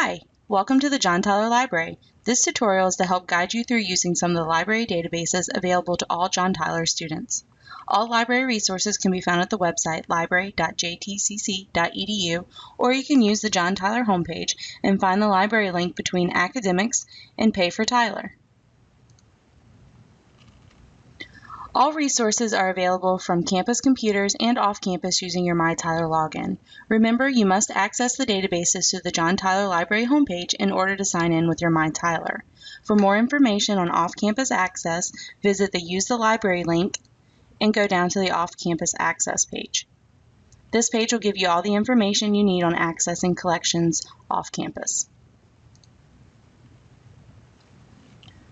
Hi, welcome to the John Tyler Library. This tutorial is to help guide you through using some of the library databases available to all John Tyler students. All library resources can be found at the website library.jtcc.edu, or you can use the John Tyler homepage and find the library link between Academics and Pay for Tyler. All resources are available from campus computers and off-campus using your MyTyler login. Remember, you must access the databases through the John Tyler Library homepage in order to sign in with your MyTyler. For more information on off-campus access, visit the Use the Library link and go down to the off-campus access page. This page will give you all the information you need on accessing collections off-campus.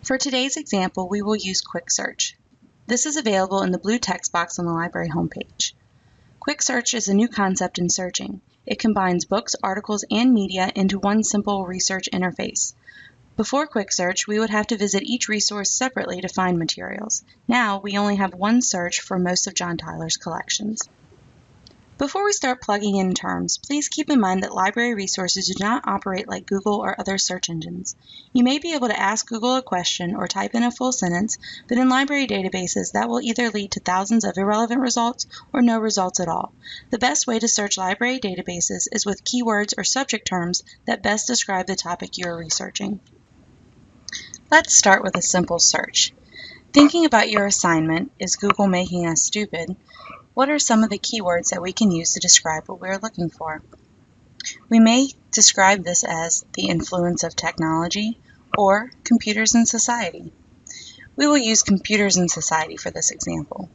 For today's example, we will use QuickSearch. This is available in the blue text box on the library homepage. QuickSearch is a new concept in searching. It combines books, articles, and media into one simple research interface. Before QuickSearch, we would have to visit each resource separately to find materials. Now, we only have one search for most of John Tyler's collections. Before we start plugging in terms, please keep in mind that library resources do not operate like Google or other search engines. You may be able to ask Google a question or type in a full sentence, but in library databases, that will either lead to thousands of irrelevant results or no results at all. The best way to search library databases is with keywords or subject terms that best describe the topic you are researching. Let's start with a simple search. Thinking about your assignment, Is Google Making Us Stupid? What are some of the keywords that we can use to describe what we're looking for? We may describe this as the influence of technology or computers in society. We will use computers in society for this example.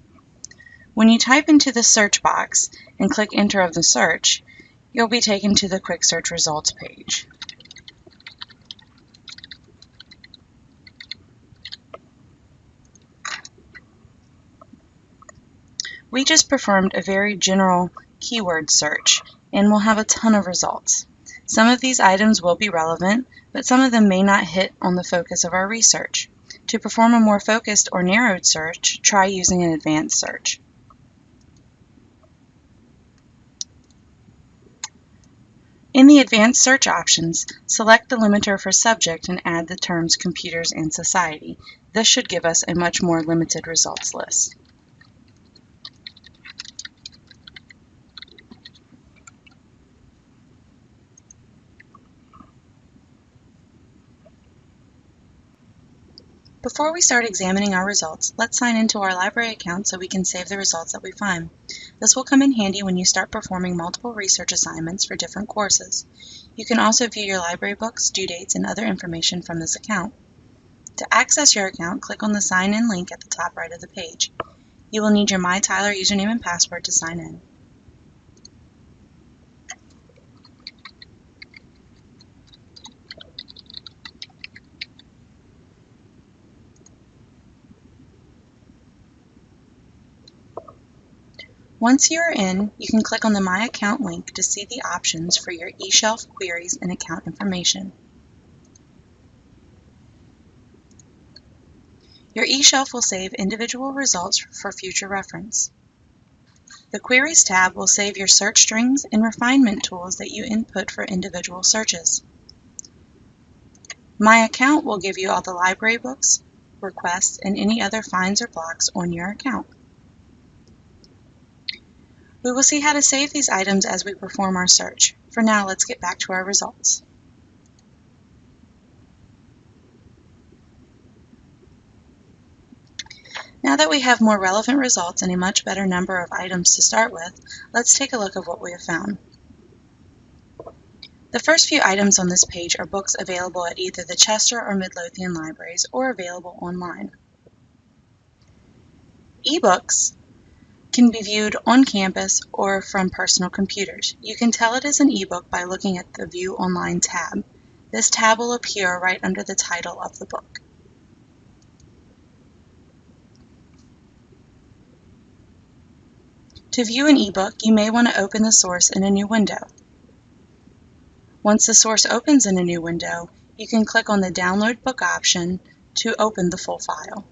When you type into the search box and click enter of the search, you'll be taken to the QuickSearch results page. We just performed a very general keyword search and we'll have a ton of results. Some of these items will be relevant, but some of them may not hit on the focus of our research. To perform a more focused or narrowed search, try using an advanced search. In the advanced search options, select the limiter for subject and add the terms computers and society. This should give us a much more limited results list. Before we start examining our results, let's sign into our library account so we can save the results that we find. This will come in handy when you start performing multiple research assignments for different courses. You can also view your library books, due dates, and other information from this account. To access your account, click on the Sign In link at the top right of the page. You will need your MyTyler username and password to sign in. Once you are in, you can click on the My Account link to see the options for your eShelf queries and account information. Your eShelf will save individual results for future reference. The Queries tab will save your search strings and refinement tools that you input for individual searches. My Account will give you all the library books, requests, and any other finds or blocks on your account. We will see how to save these items as we perform our search. For now, let's get back to our results. Now that we have more relevant results and a much better number of items to start with, let's take a look at what we have found. The first few items on this page are books available at either the Chester or Midlothian libraries or available online. Ebooks can be viewed on campus or from personal computers. You can tell it is an ebook by looking at the View Online tab. This tab will appear right under the title of the book. To view an ebook, you may want to open the source in a new window. Once the source opens in a new window, you can click on the Download Book option to open the full file.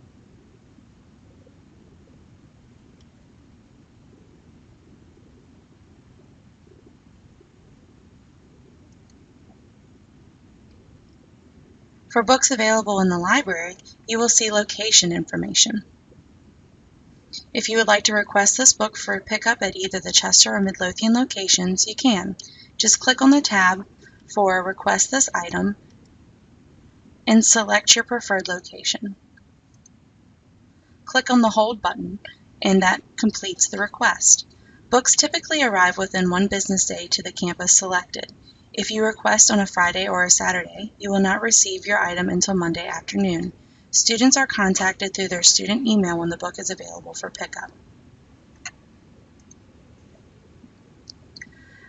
For books available in the library, you will see location information. If you would like to request this book for pickup at either the Chester or Midlothian locations, you can. Just click on the tab for Request this item and select your preferred location. Click on the Hold button, and that completes the request. Books typically arrive within 1 business day to the campus selected. If you request on a Friday or a Saturday, you will not receive your item until Monday afternoon. Students are contacted through their student email when the book is available for pickup.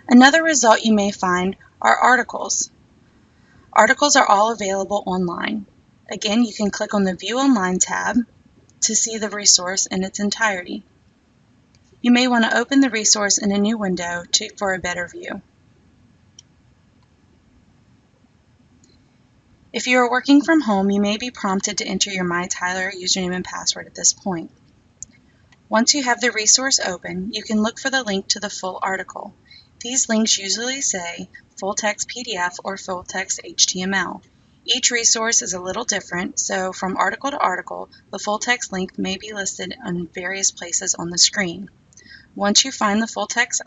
Another result you may find are articles. Articles are all available online. Again, you can click on the View Online tab to see the resource in its entirety. You may want to open the resource in a new window for a better view. If you are working from home, you may be prompted to enter your MyTyler username and password at this point. Once you have the resource open, you can look for the link to the full article. These links usually say full text PDF or full text HTML. Each resource is a little different, so from article to article, the full text link may be listed in various places on the screen. Once you find the full text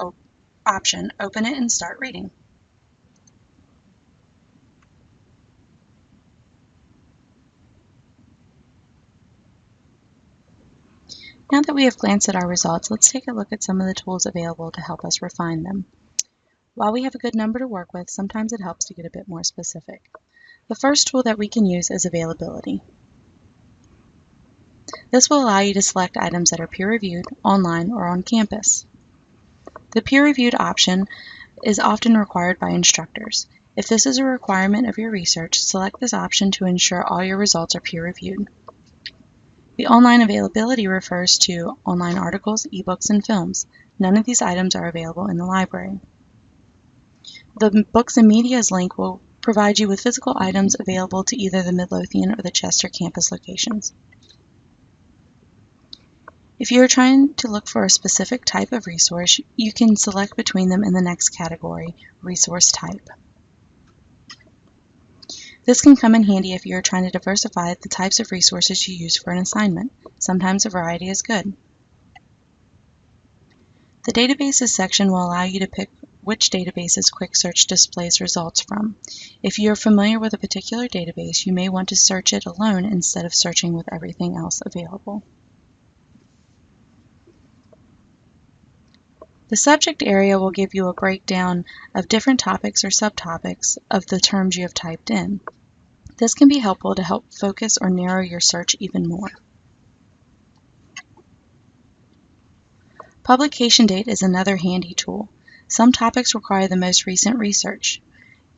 option, open it and start reading. Now that we have glanced at our results, let's take a look at some of the tools available to help us refine them. While we have a good number to work with, sometimes it helps to get a bit more specific. The first tool that we can use is availability. This will allow you to select items that are peer-reviewed, online, or on campus. The peer-reviewed option is often required by instructors. If this is a requirement of your research, select this option to ensure all your results are peer-reviewed. The online availability refers to online articles, ebooks, and films. None of these items are available in the library. The Books and Medias link will provide you with physical items available to either the Midlothian or the Chester campus locations. If you are trying to look for a specific type of resource, you can select between them in the next category, Resource Type. This can come in handy if you are trying to diversify the types of resources you use for an assignment. Sometimes a variety is good. The Databases section will allow you to pick which databases QuickSearch displays results from. If you are familiar with a particular database, you may want to search it alone instead of searching with everything else available. The subject area will give you a breakdown of different topics or subtopics of the terms you have typed in. This can be helpful to help focus or narrow your search even more. Publication date is another handy tool. Some topics require the most recent research.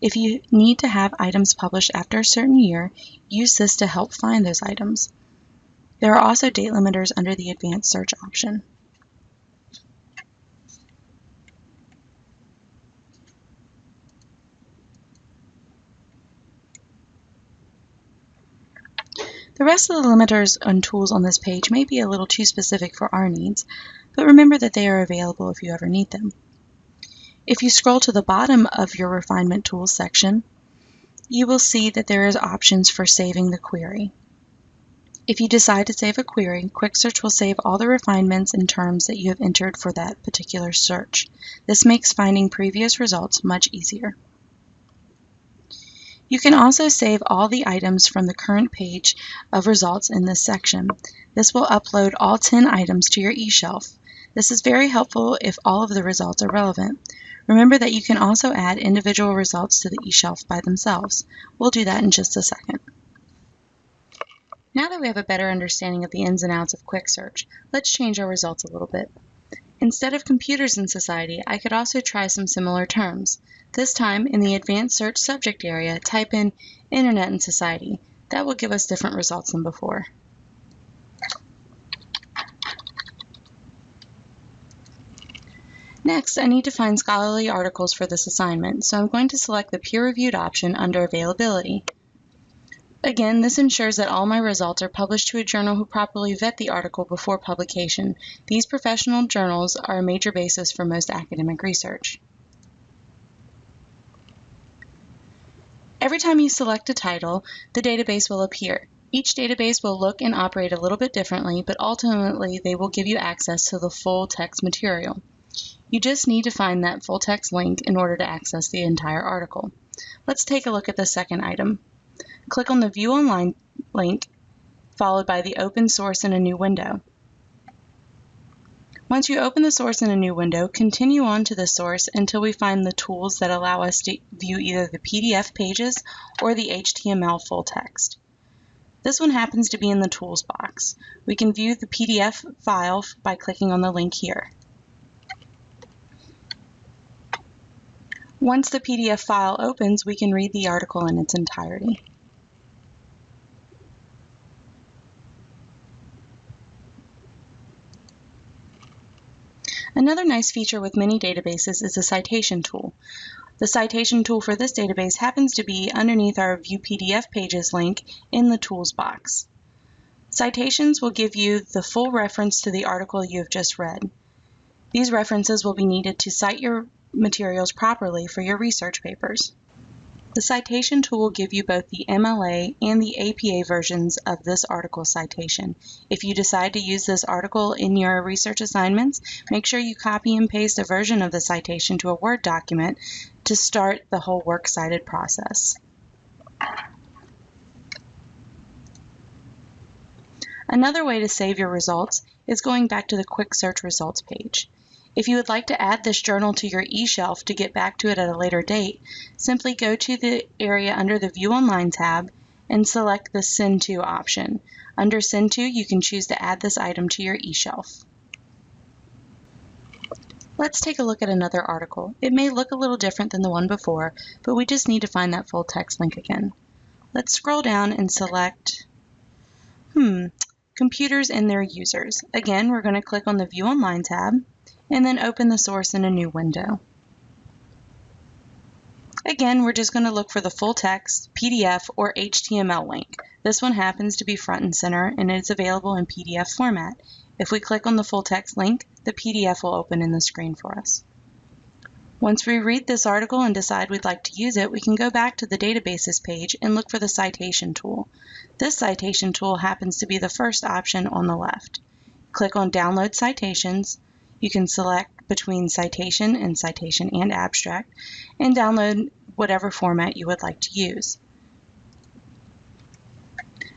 If you need to have items published after a certain year, use this to help find those items. There are also date limiters under the Advanced Search option. The rest of the limiters and tools on this page may be a little too specific for our needs, but remember that they are available if you ever need them. If you scroll to the bottom of your Refinement Tools section, you will see that there is options for saving the query. If you decide to save a query, QuickSearch will save all the refinements and terms that you have entered for that particular search. This makes finding previous results much easier. You can also save all the items from the current page of results in this section. This will upload all 10 items to your eShelf. This is very helpful if all of the results are relevant. Remember that you can also add individual results to the eShelf by themselves. We'll do that in just a second. Now that we have a better understanding of the ins and outs of QuickSearch, let's change our results a little bit. Instead of computers in society, I could also try some similar terms. This time, in the Advanced Search subject area, type in Internet and Society. That will give us different results than before. Next, I need to find scholarly articles for this assignment, so I'm going to select the peer-reviewed option under Availability. Again, this ensures that all my results are published to a journal who properly vet the article before publication. These professional journals are a major basis for most academic research. Every time you select a title, the database will appear. Each database will look and operate a little bit differently, but ultimately they will give you access to the full text material. You just need to find that full text link in order to access the entire article. Let's take a look at the second item. Click on the View Online link, followed by the Open Source in a new window. Once you open the source in a new window, continue on to the source until we find the tools that allow us to view either the PDF pages or the HTML full text. This one happens to be in the Tools box. We can view the PDF file by clicking on the link here. Once the PDF file opens, we can read the article in its entirety. Another nice feature with many databases is the citation tool. The citation tool for this database happens to be underneath our View PDF Pages link in the Tools box. Citations will give you the full reference to the article you have just read. These references will be needed to cite your materials properly for your research papers. The citation tool will give you both the MLA and the APA versions of this article citation. If you decide to use this article in your research assignments, make sure you copy and paste a version of the citation to a Word document to start the whole works cited process. Another way to save your results is going back to the QuickSearch results page. If you would like to add this journal to your eShelf to get back to it at a later date, simply go to the area under the View Online tab and select the Send To option. Under Send To, you can choose to add this item to your eShelf. Let's take a look at another article. It may look a little different than the one before, but we just need to find that full text link again. Let's scroll down and select Computers and Their Users. Again, we're going to click on the View Online tab and then open the source in a new window. Again, we're just going to look for the full text, PDF, or HTML link. This one happens to be front and center and is available in PDF format. If we click on the full text link, the PDF will open in the screen for us. Once we read this article and decide we'd like to use it, we can go back to the databases page and look for the citation tool. This citation tool happens to be the first option on the left. Click on Download Citations. You can select between citation and abstract and download whatever format you would like to use.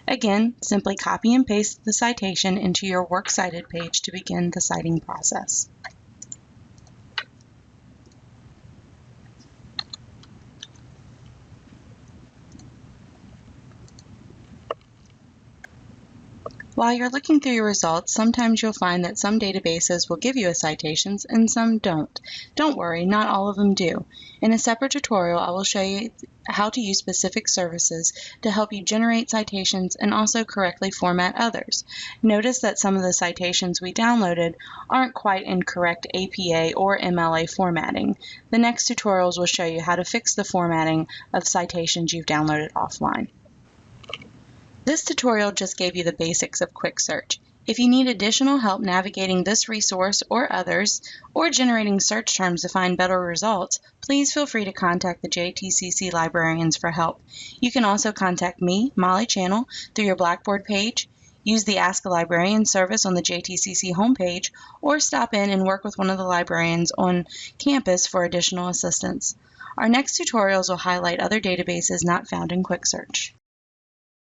Again, simply copy and paste the citation into your Works Cited page to begin the citing process. While you're looking through your results, sometimes you'll find that some databases will give you citations and some don't. Don't worry, not all of them do. In a separate tutorial, I will show you how to use specific services to help you generate citations and also correctly format others. Notice that some of the citations we downloaded aren't quite in correct APA or MLA formatting. The next tutorials will show you how to fix the formatting of citations you've downloaded offline. This tutorial just gave you the basics of QuickSearch. If you need additional help navigating this resource or others, or generating search terms to find better results, please feel free to contact the JTCC librarians for help. You can also contact me, Molly Channel, through your Blackboard page, use the Ask a Librarian service on the JTCC homepage, or stop in and work with one of the librarians on campus for additional assistance. Our next tutorials will highlight other databases not found in QuickSearch.